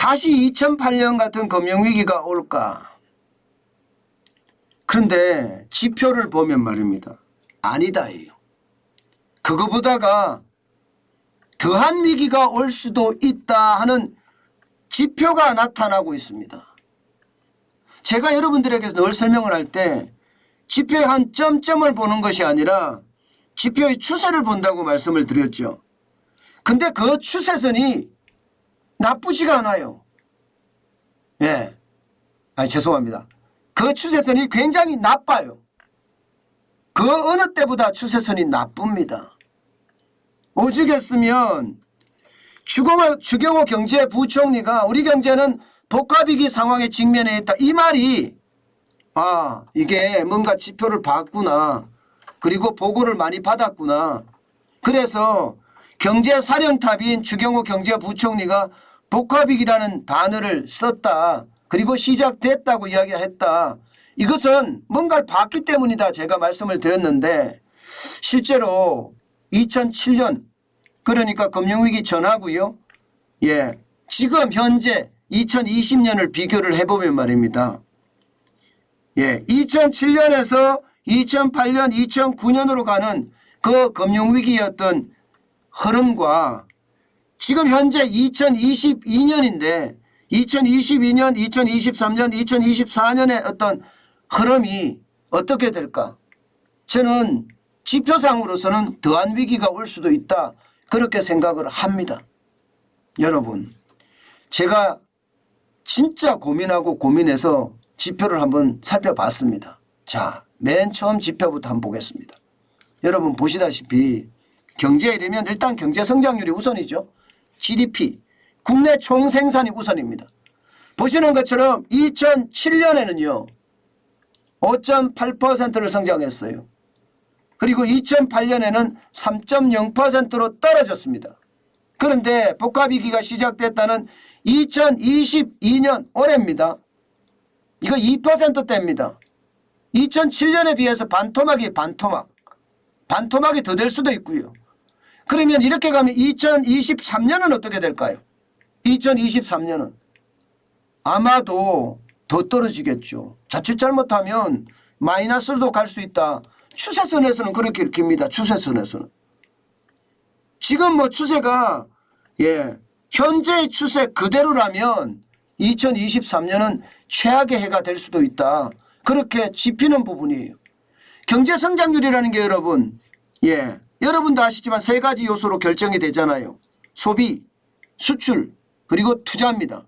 다시 2008년 같은 금융위기가 올까? 그런데 지표를 보면 말입니다. 아니다예요. 그거보다가 더한 위기가 올 수도 있다 하는 지표가 나타나고 있습니다. 제가 여러분들에게 늘 설명을 할 때 지표의 한 점점을 보는 것이 아니라 지표의 추세를 본다고 말씀을 드렸죠. 근데 그 추세선이 나쁘지가 않아요. 예. 죄송합니다. 그 추세선이 굉장히 나빠요. 그 어느 때보다 추세선이 나쁩니다. 오죽했으면 주경호 경제부총리가 우리 경제는 복합위기 상황에 직면해 있다. 이 말이 이게 뭔가 지표를 봤구나. 그리고 보고를 많이 받았구나. 그래서 경제사령탑인 주경호 경제부총리가 복합위기라는 단어를 썼다. 그리고 시작됐다고 이야기했다. 이것은 뭔가를 봤기 때문이다. 제가 말씀을 드렸는데 실제로 2007년 그러니까 금융위기 전하고요. 예, 지금 현재 2020년을 비교를 해보면 말입니다. 예, 2007년에서 2008년, 2009년으로 가는 그 금융위기였던 흐름과 지금 현재 2022년인데 2022년, 2023년, 2024년의 어떤 흐름이 어떻게 될까? 저는 지표상으로서는 더한 위기가 올 수도 있다. 그렇게 생각을 합니다. 여러분, 제가 진짜 고민하고 고민해서 지표를 한번 살펴봤습니다. 자, 맨 처음 지표부터 한번 보겠습니다. 여러분 보시다시피 경제에 이르면 일단 경제 성장률이 우선이죠. GDP, 국내 총생산이 우선입니다. 보시는 것처럼 2007년에는요. 5.8%를 성장했어요. 그리고 2008년에는 3.0%로 떨어졌습니다. 그런데 복합위기가 시작됐다는 2022년 올해입니다. 이거 2%대입니다. 2007년에 비해서 반토막이 더 될 수도 있고요. 그러면 이렇게 가면 2023년은 어떻게 될까요? 2023년은 아마도 더 떨어지겠죠. 자칫 잘못하면 마이너스로도 갈 수 있다. 추세선에서는 그렇게 읽힙니다. 추세선에서는. 지금 뭐 추세가 현재의 추세 그대로라면 2023년은 최악의 해가 될 수도 있다. 그렇게 짚히는 부분이에요. 경제 성장률이라는 게 여러분 여러분도 아시지만 세 가지 요소로 결정이 되잖아요. 소비, 수출, 그리고 투자입니다.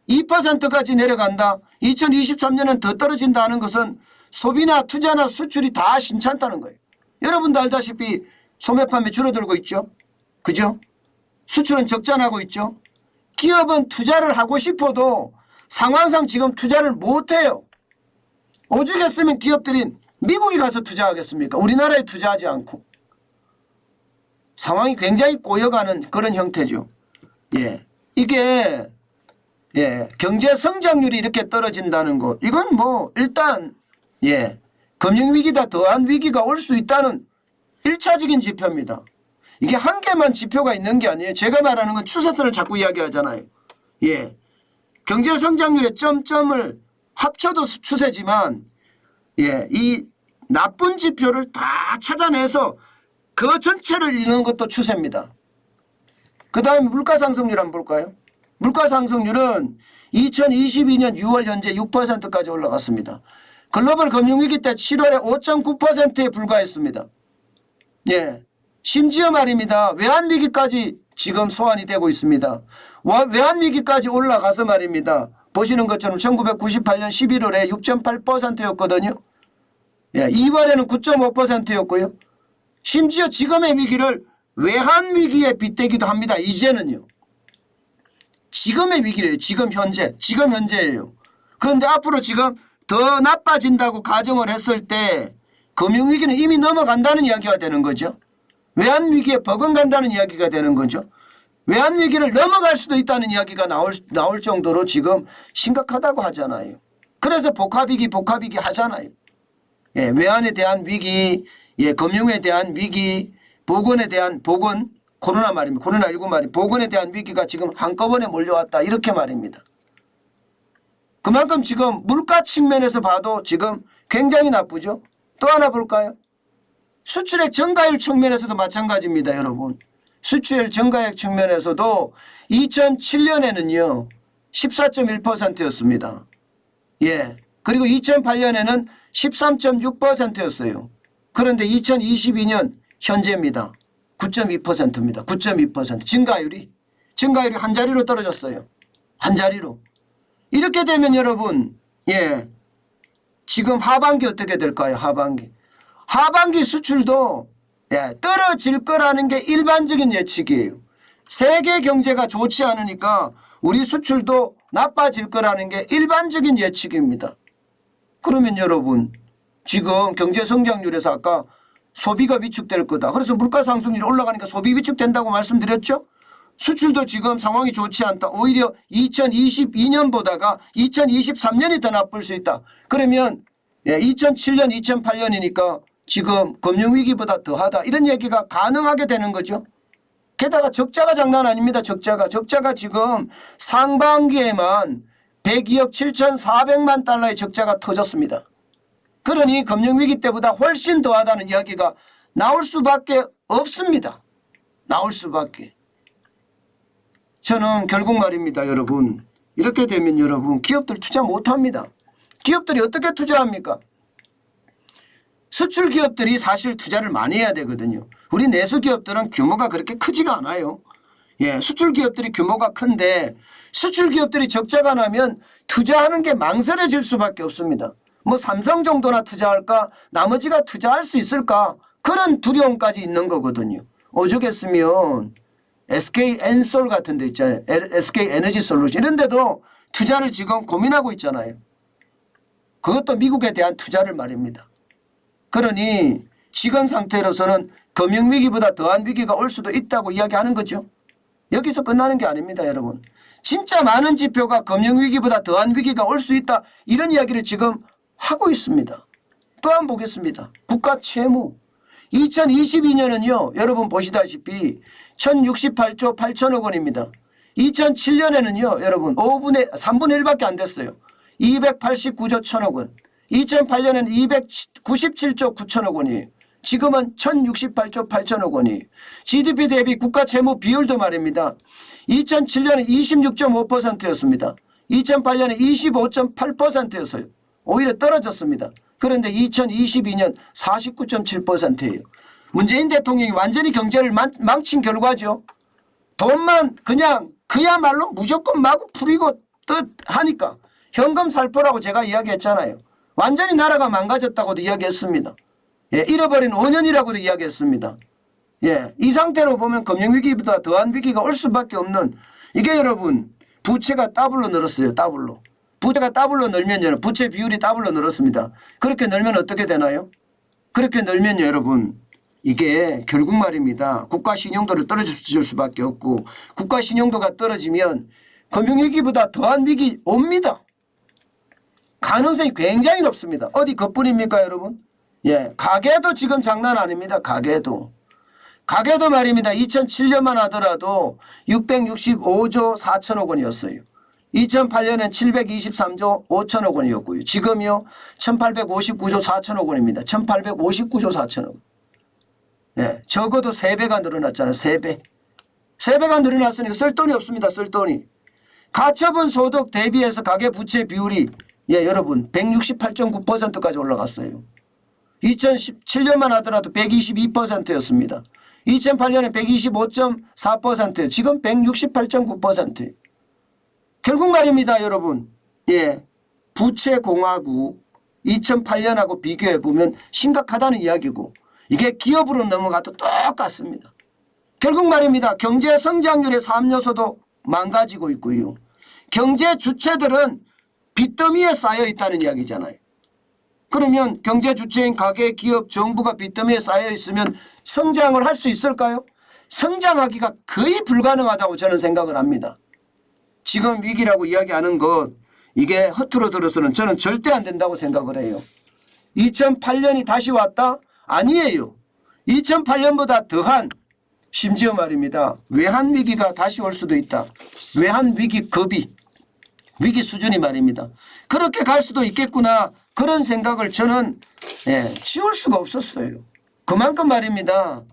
2%까지 내려간다. 2023년은 더 떨어진다 하는 것은 소비나 투자나 수출이 다 심찮다는 거예요. 여러분도 알다시피 소매 판매 줄어들고 있죠. 그죠? 수출은 적자나고 있죠. 기업은 투자를 하고 싶어도 상황상 지금 투자를 못해요. 오죽했으면 기업들이 미국에 가서 투자하겠습니까? 우리나라에 투자하지 않고. 상황이 굉장히 꼬여가는 그런 형태죠. 이게 경제 성장률이 이렇게 떨어진다는 것, 이건 뭐 일단 금융위기다 더한 위기가 올 수 있다는 1차적인 지표입니다. 이게 한 개만 지표가 있는 게 아니에요. 제가 말하는 건 추세선을 자꾸 이야기하잖아요. 경제 성장률의 점점을 합쳐도 추세지만 이 나쁜 지표를 다 찾아내서 그 전체를 읽는 것도 추세입니다. 그 다음에 물가상승률 한번 볼까요? 물가상승률은 2022년 6월 현재 6%까지 올라갔습니다. 글로벌 금융위기 때 7월에 5.9%에 불과했습니다. 심지어 말입니다. 외환위기까지 지금 소환이 되고 있습니다. 외환위기까지 올라가서 말입니다. 보시는 것처럼 1998년 11월에 6.8%였거든요. 2월에는 9.5%였고요. 심지어 지금의 위기를 외환위기에 빗대기도 합니다. 이제는요. 지금의 위기래요. 지금 현재예요. 그런데 앞으로 지금 더 나빠진다고 가정을 했을 때 금융위기는 이미 넘어간다는 이야기가 되는 거죠. 외환위기에 버금간다는 이야기가 되는 거죠. 외환위기를 넘어갈 수도 있다는 이야기가 나올 정도로 지금 심각하다고 하잖아요. 그래서 복합위기 하잖아요. 외환에 대한 위기, 금융에 대한 위기, 보건에 대한 보건, 코로나 말입니다. 코로나19 말입니다. 보건에 대한 위기가 지금 한꺼번에 몰려왔다. 이렇게 말입니다. 그만큼 지금 물가 측면에서 봐도 지금 굉장히 나쁘죠. 또 하나 볼까요? 수출액 증가율 측면에서도 마찬가지입니다. 여러분. 수출액 증가액 측면에서도 2007년에는요. 14.1%였습니다. 예. 그리고 2008년에는 13.6%였어요. 그런데 2022년 현재입니다. 9.2%입니다. 9.2%. 증가율이 한 자리로 떨어졌어요. 한 자리로. 이렇게 되면 여러분, 예. 지금 하반기 어떻게 될까요? 하반기 수출도 예, 떨어질 거라는 게 일반적인 예측이에요. 세계 경제가 좋지 않으니까 우리 수출도 나빠질 거라는 게 일반적인 예측입니다. 그러면 여러분 지금 경제 성장률에서 아까 소비가 위축될 거다. 그래서 물가 상승률이 올라가니까 소비 위축된다고 말씀드렸죠. 수출도 지금 상황이 좋지 않다. 오히려 2022년보다가 2023년이 더 나쁠 수 있다. 그러면 2007년 2008년이니까 지금 금융위기보다 더하다. 이런 얘기가 가능하게 되는 거죠. 게다가 적자가 장난 아닙니다. 적자가 지금 상반기에만 102억 7,400만 달러의 적자가 터졌습니다. 그러니 금융위기 때보다 훨씬 더하다는 이야기가 나올 수밖에 없습니다. 나올 수밖에. 저는 결국 말입니다. 여러분. 이렇게 되면 여러분 기업들 투자 못합니다. 기업들이 어떻게 투자합니까? 수출 기업들이 사실 투자를 많이 해야 되거든요. 우리 내수 기업들은 규모가 그렇게 크지가 않아요. 예, 수출 기업들이 규모가 큰데 수출 기업들이 적자가 나면 투자하는 게 망설여질 수밖에 없습니다. 뭐 삼성 정도나 투자할까? 나머지가 투자할 수 있을까? 그런 두려움까지 있는 거거든요. 오죽했으면 SK 엔솔 같은 데 있잖아요. SK 에너지 솔루션 이런 데도 투자를 지금 고민하고 있잖아요. 그것도 미국에 대한 투자를 말입니다. 그러니 지금 상태로서는 금융위기보다 더한 위기가 올 수도 있다고 이야기하는 거죠. 여기서 끝나는 게 아닙니다. 여러분. 진짜 많은 지표가 금융위기보다 더한 위기가 올 수 있다. 이런 이야기를 지금 하고 있습니다. 또 한 번 보겠습니다. 국가 채무. 2022년은요. 여러분 보시다시피 1068조 8천억 원입니다. 2007년에는요. 여러분 3분의 1밖에 안 됐어요. 289조 1천억 원. 2008년에는 297조 9천억 원이에요. 지금은 1068조 8천억 원이에요. GDP 대비 국가 채무 비율도 말입니다. 2007년에 26.5%였습니다. 2008년에 25.8%였어요. 오히려 떨어졌습니다. 그런데 2022년 49.7%예요. 문재인 대통령이 완전히 경제를 망친 결과죠. 돈만 그냥 그야말로 무조건 마구 풀이고 하니까 현금 살포라고 제가 이야기했잖아요. 완전히 나라가 망가졌다고도 이야기했습니다. 예, 잃어버린 5년이라고도 이야기했습니다. 예, 이 상태로 보면 금융위기보다 더한 위기가 올 수밖에 없는 이게 여러분 부채가 더블로 늘었어요. 더블로. 부채가 더블로 늘면 여러분 부채 비율이 더블로 늘었습니다. 그렇게 늘면 어떻게 되나요? 그렇게 늘면 여러분 이게 결국 말입니다. 국가 신용도를 떨어질 수밖에 없고 국가 신용도가 떨어지면 금융위기보다 더한 위기 옵니다. 가능성이 굉장히 높습니다. 어디 그뿐입니까 여러분? 예, 가계도 지금 장난 아닙니다. 가계도 말입니다. 2007년만 하더라도 665조 4천억 원이었어요. 2008년엔 723조 5천억 원이었고요. 지금요 1859조 4천억 원입니다. 1859조 4천억 원. 예, 적어도 3배가 늘어났잖아요. 3배가 늘어났으니 쓸 돈이 없습니다. 쓸 돈이. 가처분 소득 대비해서 가계부채 비율이 예, 여러분 168.9%까지 올라갔어요. 2017년만 하더라도 122%였습니다. 2008년에 125.4%예요. 지금 168.9%예요. 결국 말입니다. 여러분. 예, 부채공화국 2008년하고 비교해 보면 심각하다는 이야기고 이게 기업으로 넘어가도 똑같습니다. 결국 말입니다. 경제 성장률의 3요소도 망가지고 있고요. 경제 주체들은 빚더미에 쌓여 있다는 이야기잖아요. 그러면 경제 주체인 가계, 기업, 정부가 빚더미에 쌓여 있으면 성장을 할 수 있을까요? 성장하기가 거의 불가능하다고 저는 생각을 합니다. 지금 위기라고 이야기하는 것 이게 허투루 들어서는 저는 절대 안 된다고 생각을 해요. 2008년이 다시 왔다? 아니에요. 2008년보다 더한 심지어 말입니다. 외환 위기가 다시 올 수도 있다. 외환 위기 급이 위기 수준이 말입니다. 그렇게 갈 수도 있겠구나. 그런 생각을 저는 지울 수가 없었어요. 그만큼 말입니다.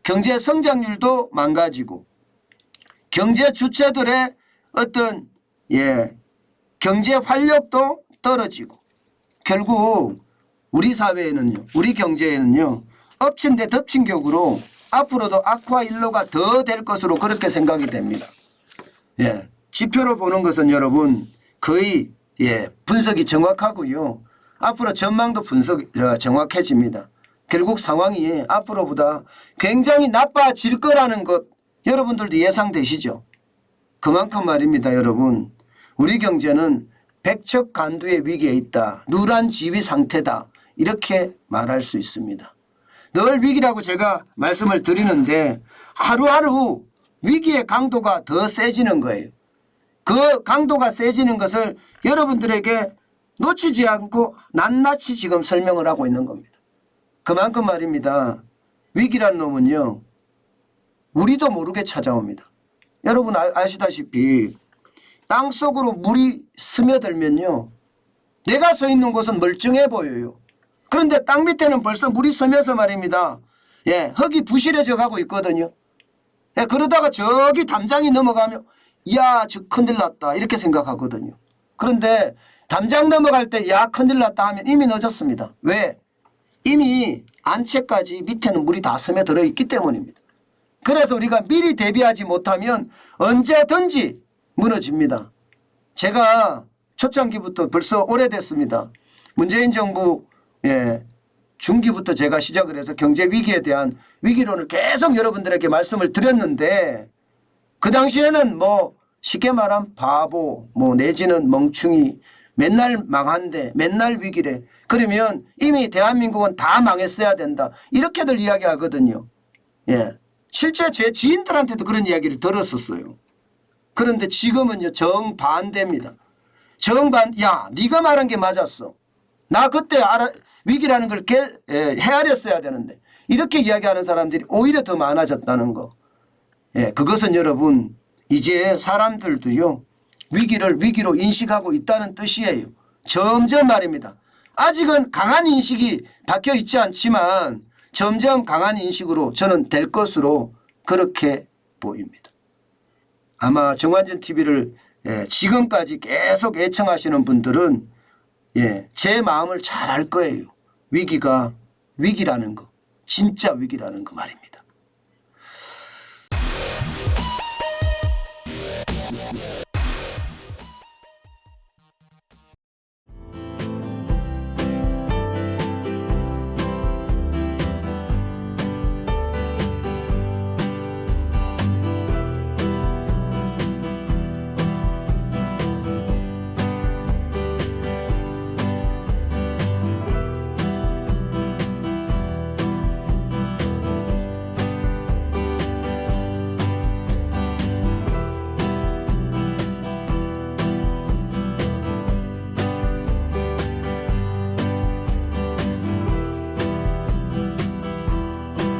경제 성장률도 망가지고 경제 주체들의 어떤 경제 활력도 떨어지고 결국 우리 사회에는요, 우리 경제에는요, 엎친 데 덮친 격으로 앞으로도 악화 일로가 더 될 것으로 그렇게 생각이 됩니다. 지표로 보는 것은 여러분 거의 분석이 정확하고요. 앞으로 전망도 정확해집니다. 결국 상황이 앞으로보다 굉장히 나빠질 거라는 것 여러분들도 예상되시죠? 그만큼 말입니다. 여러분 우리 경제는 백척간두의 위기에 있다. 누란 지위 상태다. 이렇게 말할 수 있습니다. 늘 위기라고 제가 말씀을 드리는데 하루하루 위기의 강도가 더 세지는 거예요. 그 강도가 세지는 것을 여러분들에게 놓치지 않고 낱낱이 지금 설명을 하고 있는 겁니다. 그만큼 말입니다. 위기란 놈은요. 우리도 모르게 찾아옵니다. 여러분 아시다시피 땅속으로 물이 스며들면요. 내가 서 있는 곳은 멀쩡해 보여요. 그런데 땅 밑에는 벌써 물이 스며서 말입니다. 흙이 부실해져 가고 있거든요. 그러다가 저기 담장이 넘어가면 야, 저 큰일 났다 이렇게 생각하거든요. 그런데 담장 넘어갈 때 야, 큰일 났다 하면 이미 늦었습니다. 왜? 이미 안채까지 밑에는 물이 다 스며들어 있기 때문입니다. 그래서 우리가 미리 대비하지 못하면 언제든지 무너집니다. 제가 초창기부터 벌써 오래됐습니다. 문재인 정부 중기부터 제가 시작을 해서 경제 위기에 대한 위기론을 계속 여러분들에게 말씀을 드렸는데 그 당시에는 뭐 쉽게 말하면 바보 내지는 멍충이 맨날 망한데 맨날 위기래. 그러면 이미 대한민국은 다 망했어야 된다. 이렇게들 이야기하거든요. 실제 제 지인들한테도 그런 이야기를 들었었어요. 그런데 지금은요 정반대입니다. 야 네가 말한 게 맞았어. 나 그때 위기라는 걸 헤아렸어야 되는데 이렇게 이야기하는 사람들이 오히려 더 많아졌다는 거. 그것은 여러분 이제 사람들도요 위기를 위기로 인식하고 있다는 뜻이에요. 점점 말입니다. 아직은 강한 인식이 박혀 있지 않지만 점점 강한 인식으로 저는 될 것으로 그렇게 보입니다. 아마 정관전 TV를 지금까지 계속 애청하시는 분들은 제 마음을 잘 알 거예요. 위기가 위기라는 거, 진짜 위기라는 거 말입니다.